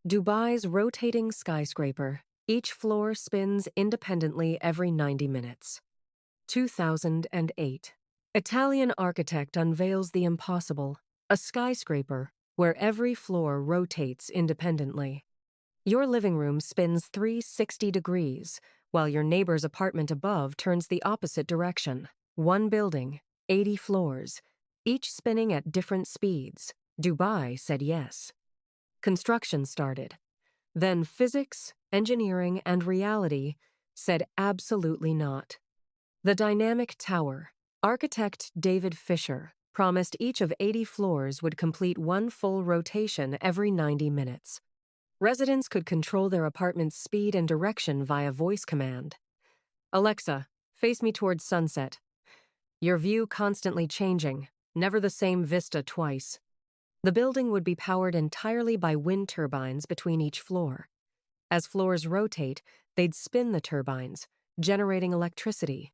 Dubai's rotating skyscraper. Each floor spins independently every 90 minutes. 2008. Italian architect unveils the impossible, a skyscraper where every floor rotates independently. Your living room spins 360 degrees, while your neighbor's apartment above turns the opposite direction. One building, 80 floors, each spinning at different speeds. Dubai said yes. Construction started. Then physics, engineering, and reality said absolutely not. The dynamic tower. Architect David Fisher promised each of 80 floors would complete one full rotation every 90 minutes. Residents could control their apartment's speed and direction via voice command. Alexa, face me towards sunset. Your view constantly changing, never the same vista twice. The building would be powered entirely by wind turbines between each floor. As floors rotate, they'd spin the turbines, generating electricity.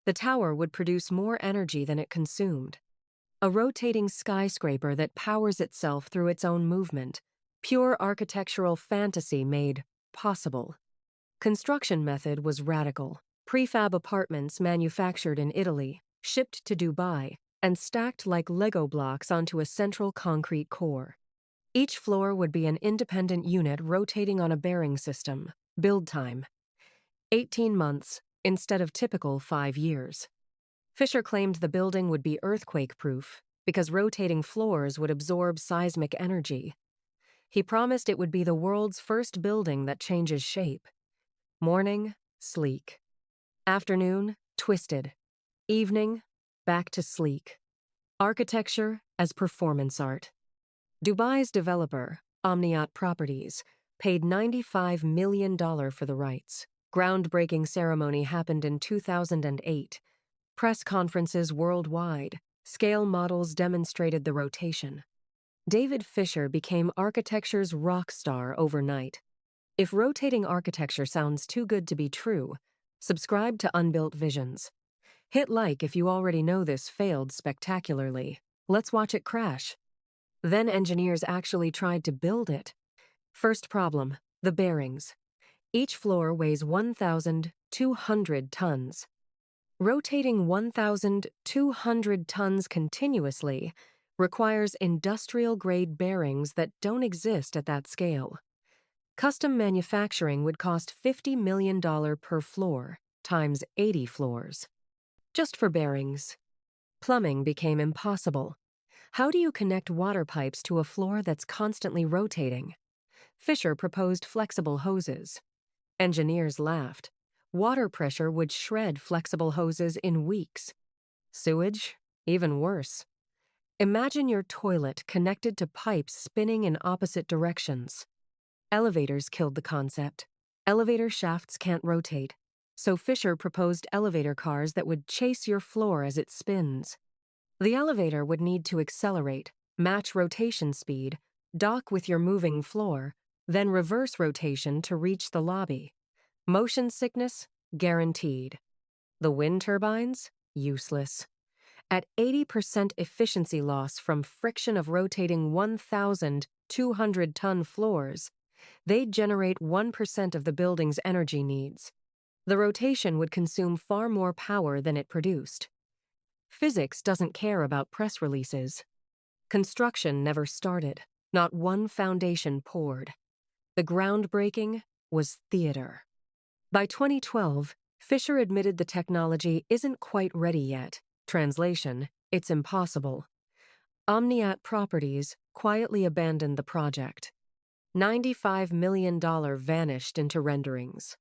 The tower would produce more energy than it consumed. A rotating skyscraper that powers itself through its own movement. Pure architectural fantasy made possible. Construction method was radical. Prefab apartments manufactured in Italy, shipped to Dubai, and stacked like Lego blocks onto a central concrete core. Each floor would be an independent unit rotating on a bearing system. Build time: 18 months instead of typical 5 years. Fisher claimed the building would be earthquake-proof because rotating floors would absorb seismic energy. He promised it would be the world's first building that changes shape. Morning, sleek. Afternoon, twisted. Evening, back to sleek. Architecture as performance art. Dubai's developer, Omniat Properties, paid $95 million for the rights. Groundbreaking ceremony happened in 2008. Press conferences worldwide. Scale models demonstrated the rotation. David Fisher became architecture's rock star overnight. If rotating architecture sounds too good to be true, subscribe to Unbuilt Visions. Hit like if you already know this failed spectacularly. Let's watch it crash. Then engineers actually tried to build it. First problem: the bearings. Each floor weighs 1,200 tons. Rotating 1,200 tons continuously requires industrial-grade bearings that don't exist at that scale. Custom manufacturing would cost $50 million per floor, times 80 floors. Just for bearings. Plumbing became impossible. How do you connect water pipes to a floor that's constantly rotating? Fisher proposed flexible hoses. Engineers laughed. Water pressure would shred flexible hoses in weeks. Sewage? Even worse. Imagine your toilet connected to pipes spinning in opposite directions. Elevators killed the concept. Elevator shafts can't rotate, so Fisher proposed elevator cars that would chase your floor as it spins. The elevator would need to accelerate, match rotation speed, dock with your moving floor, then reverse rotation to reach the lobby. Motion sickness? Guaranteed. The wind turbines? Useless. At 80% efficiency loss from friction of rotating 1,200-ton floors, they'd generate 1% of the building's energy needs. The rotation would consume far more power than it produced. Physics doesn't care about press releases. Construction never started. Not one foundation poured. The groundbreaking was theater. By 2012, Fisher admitted the technology isn't quite ready yet. Translation: it's impossible. Omniat Properties quietly abandoned the project. $95 million vanished into renderings.